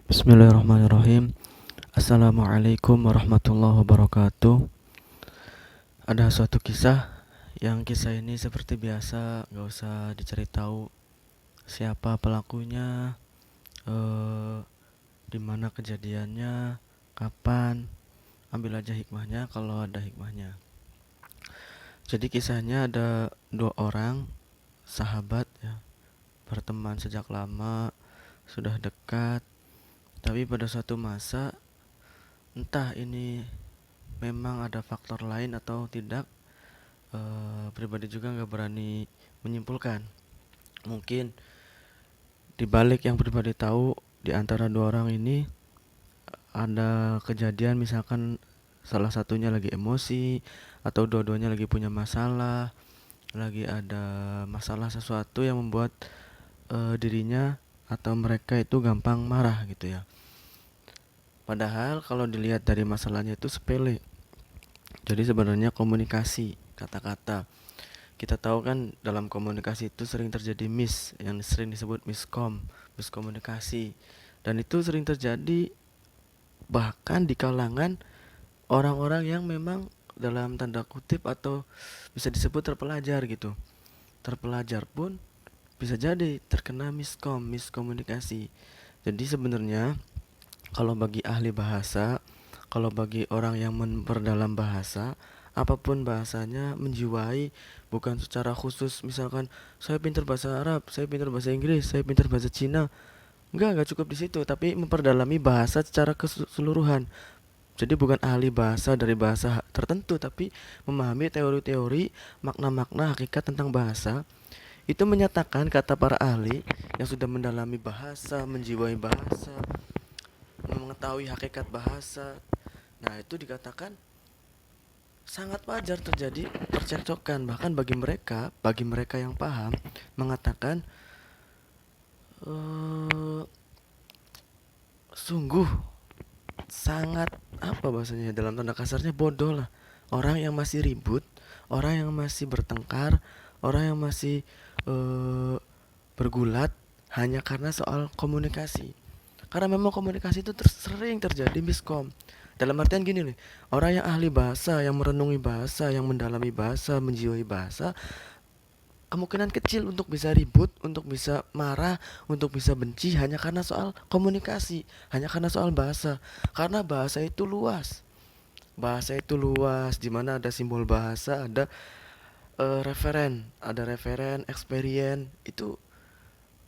Bismillahirrahmanirrahim. Assalamualaikum warahmatullahi wabarakatuh. Ada suatu kisah, yang kisah ini seperti biasa gak usah dicari tahu siapa pelakunya, eh, di mana kejadiannya, kapan. Ambil aja hikmahnya kalau ada hikmahnya. Jadi kisahnya ada dua orang sahabat ya, berteman sejak lama, sudah dekat, tapi pada suatu masa entah ini memang ada faktor lain atau tidak, pribadi juga nggak berani menyimpulkan. Mungkin dibalik yang pribadi tahu, di antara dua orang ini ada kejadian, misalkan salah satunya lagi emosi atau dua-duanya lagi punya masalah, lagi ada masalah sesuatu yang membuat dirinya atau mereka itu gampang marah gitu ya. Padahal kalau dilihat dari masalahnya itu sepele. Jadi sebenarnya komunikasi kata-kata. Kita tahu kan dalam komunikasi itu sering terjadi yang sering disebut miskomunikasi. Dan itu sering terjadi bahkan di kalangan orang-orang yang memang dalam tanda kutip atau bisa disebut terpelajar gitu. Terpelajar pun bisa jadi terkena miskomunikasi. Jadi sebenarnya kalau bagi ahli bahasa, kalau bagi orang yang memperdalam bahasa, apapun bahasanya menjiwai, bukan secara khusus misalkan saya pintar bahasa Arab, saya pintar bahasa Inggris, saya pintar bahasa Cina. Enggak cukup di situ, tapi memperdalami bahasa secara keseluruhan. Jadi bukan ahli bahasa dari bahasa tertentu, tapi memahami teori-teori, makna-makna hakikat tentang bahasa. Itu menyatakan kata para ahli yang sudah mendalami bahasa, menjiwai bahasa, mengetahui hakikat bahasa. Nah, itu dikatakan sangat wajar terjadi percekcokan, bahkan bagi mereka yang paham mengatakan eh sungguh sangat apa bahasanya, dalam tanda kasarnya bodoh lah orang yang masih ribut, orang yang masih bertengkar, orang yang masih eh bergulat hanya karena soal komunikasi. Karena memang komunikasi itu sering terjadi miskom. Dalam artian gini nih, orang yang ahli bahasa, yang merenungi bahasa, yang mendalami bahasa, menjiwai bahasa, kemungkinan kecil untuk bisa ribut, untuk bisa marah, untuk bisa benci hanya karena soal komunikasi, hanya karena soal bahasa. Karena bahasa itu luas. Bahasa itu luas, di mana ada simbol bahasa, ada referen, experience, itu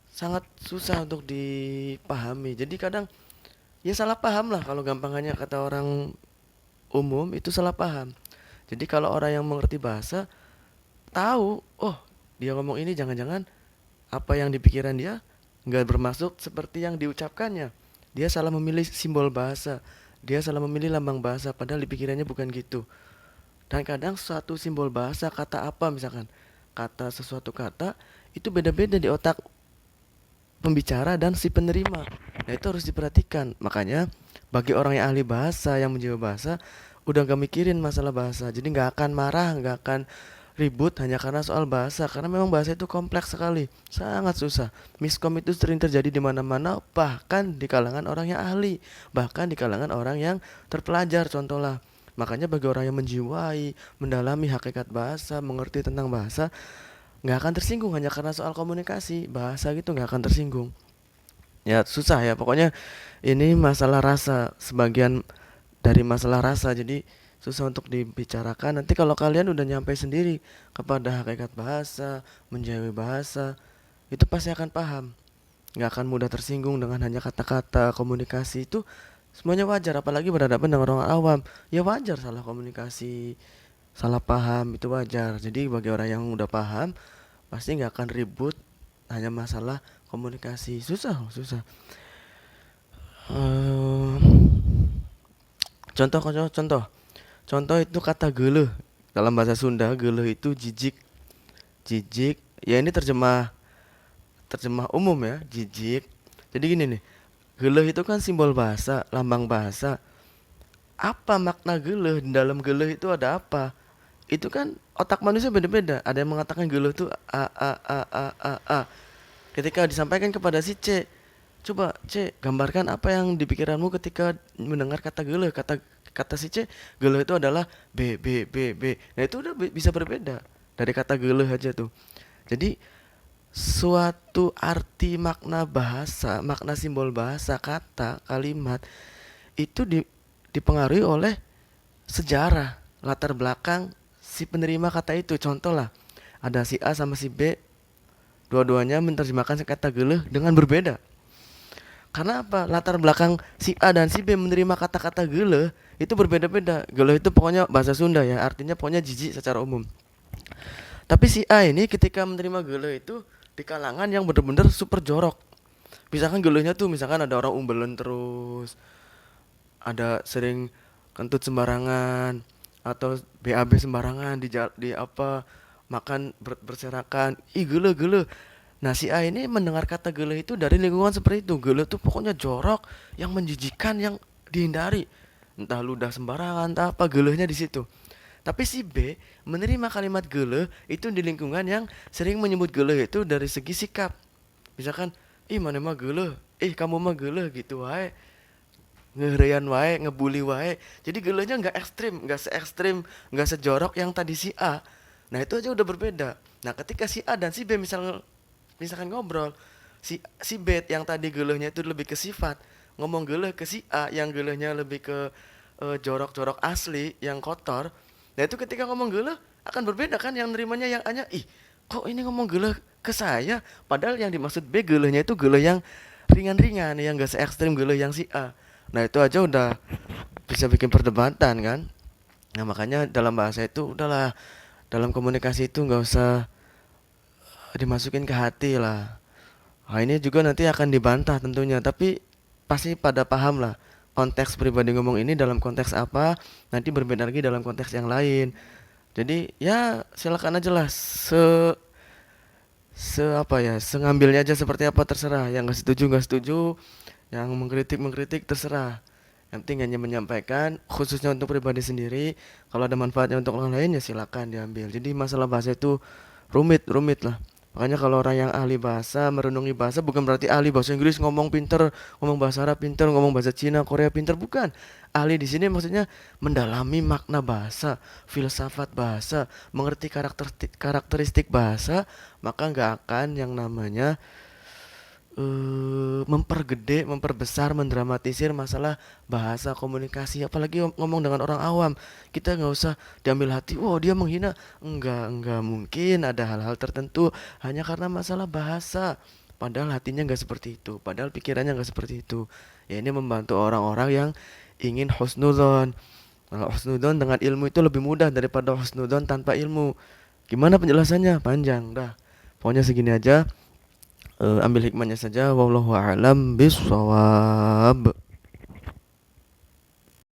sangat susah untuk dipahami. Jadi kadang ya salah paham lah, kalau gampangannya kata orang umum itu salah paham. Jadi kalau orang yang mengerti bahasa tahu, oh dia ngomong ini jangan-jangan apa yang di pikiran dia nggak bermaksud seperti yang diucapkannya. Dia salah memilih simbol bahasa, dia salah memilih lambang bahasa, padahal di pikirannya bukan gitu. Dan kadang suatu simbol bahasa, kata apa misalkan, kata sesuatu kata itu beda-beda di otak pembicara dan si penerima. Nah itu harus diperhatikan. Makanya bagi orang yang ahli bahasa, yang menjaga bahasa, udah gak mikirin masalah bahasa. Jadi gak akan marah, gak akan ribut hanya karena soal bahasa. Karena memang bahasa itu kompleks sekali, sangat susah. Miskom itu sering terjadi di mana-mana, bahkan di kalangan orang yang ahli, bahkan di kalangan orang yang terpelajar. Contoh lah. Makanya bagi orang yang menjiwai, mendalami hakikat bahasa, mengerti tentang bahasa, nggak akan tersinggung hanya karena soal komunikasi bahasa gitu, nggak akan tersinggung. Ya susah ya pokoknya, ini masalah rasa, sebagian dari masalah rasa, jadi susah untuk dibicarakan. Nanti kalau kalian udah nyampe sendiri kepada hakikat bahasa, menjauhi bahasa, itu pasti akan paham, nggak akan mudah tersinggung dengan hanya kata-kata. Komunikasi itu semuanya wajar, apalagi berhadapan dengan orang awam. Ya wajar salah komunikasi, salah paham, itu wajar. Jadi bagi orang yang udah paham pasti nggak akan ribut hanya masalah komunikasi. Susah. Eh, contoh itu kata geleh. Dalam bahasa Sunda geleh itu jijik. Ya ini terjemah terjemah umum ya, jijik. Jadi gini nih, geleh itu kan simbol bahasa, lambang bahasa. Apa makna geleh? Di dalam geleh itu ada apa? Itu kan otak manusia beda-beda. Ada yang mengatakan geleh itu a. Ketika disampaikan kepada si C, Coba C, gambarkan apa yang di pikiranmu ketika mendengar kata geuleuh. Kata kata si C, geuleuh itu adalah B. Nah, itu udah bisa berbeda dari kata geuleuh aja tuh. Jadi suatu arti makna bahasa, makna simbol bahasa, kata, kalimat itu dipengaruhi oleh sejarah, latar belakang si penerima kata itu. Contoh lah, ada si A sama si B, dua-duanya menerjemahkan kata geuleuh dengan berbeda. Karena apa? Latar belakang si A dan si B menerima kata-kata geuleuh itu berbeda-beda. Geuleuh itu pokoknya bahasa Sunda ya, artinya pokoknya jijik secara umum. Tapi si A ini ketika menerima geuleuh itu di kalangan yang bener-bener super jorok. Misalkan geuleuhnya tuh misalkan ada orang umbelen terus, ada sering kentut sembarangan atau BAB sembarangan di apa makan berserakan. Ih, geuleuh geuleuh. Nah, si A ini mendengar kata geuleuh itu dari lingkungan seperti itu. Geuleuh tuh pokoknya jorok, yang menjijikan, yang dihindari. Entah ludah sembarangan, entah apa, geuleuhnya di situ. Tapi si B menerima kalimat geuleuh itu di lingkungan yang sering menyebut geuleuh itu dari segi sikap. Misalkan, ih mana mah geuleuh, kamu mah geuleuh gitu wae, ngeherian wae, ngebully wae. Jadi geuleuhnya nggak ekstrim, nggak se ekstrim, nggak sejorok yang tadi si A. Nah, itu aja udah berbeda. Nah, ketika si A dan si B misalkan ngobrol, si B yang tadi geuleuhnya itu lebih ke sifat, ngomong geuleuh ke si A yang geuleuhnya lebih ke jorok-jorok asli yang kotor. Nah, itu ketika ngomong geuleuh akan berbeda kan, yang nerimanya yang A nya, ih kok ini ngomong geuleuh ke saya, padahal yang dimaksud B geuleuhnya itu geuleuh yang ringan-ringan, yang gak se ekstrim geuleuh yang si A. Nah, itu aja udah bisa bikin perdebatan kan. Nah, makanya dalam bahasa itu udahlah, dalam komunikasi itu nggak usah dimasukin ke hati lah. Nah, ini juga nanti akan dibantah tentunya, tapi pasti pada paham lah konteks pribadi ngomong ini dalam konteks apa, nanti berbeda lagi dalam konteks yang lain. Jadi ya silakan aja lah, se apa ya, sengambilnya aja seperti apa terserah. Yang nggak setuju nggak setuju, yang mengkritik mengkritik terserah. Yang penting hanya menyampaikan, khususnya untuk pribadi sendiri. Kalau ada manfaatnya untuk orang lain ya silakan diambil. Jadi masalah bahasa itu rumit rumit lah. Makanya kalau orang yang ahli bahasa, merenungi bahasa, bukan berarti ahli bahasa Inggris ngomong pinter, ngomong bahasa Arab pinter, ngomong bahasa Cina, Korea pinter, bukan. Ahli di sini maksudnya mendalami makna bahasa, filsafat bahasa, mengerti karakteristik bahasa, maka nggak akan yang namanya mempergede, memperbesar, mendramatisir masalah bahasa komunikasi, apalagi ngomong dengan orang awam. Kita nggak usah diambil hati, wow dia menghina. Enggak mungkin ada hal-hal tertentu hanya karena masalah bahasa. Padahal hatinya nggak seperti itu, padahal pikirannya nggak seperti itu. Ya, ini membantu orang-orang yang ingin husnudzon. Kalau husnudzon dengan ilmu itu lebih mudah daripada husnudzon tanpa ilmu. Gimana penjelasannya? Panjang, dah. Pokoknya segini aja. Ambil hikmahnya saja, wallahu a'lam bishawab.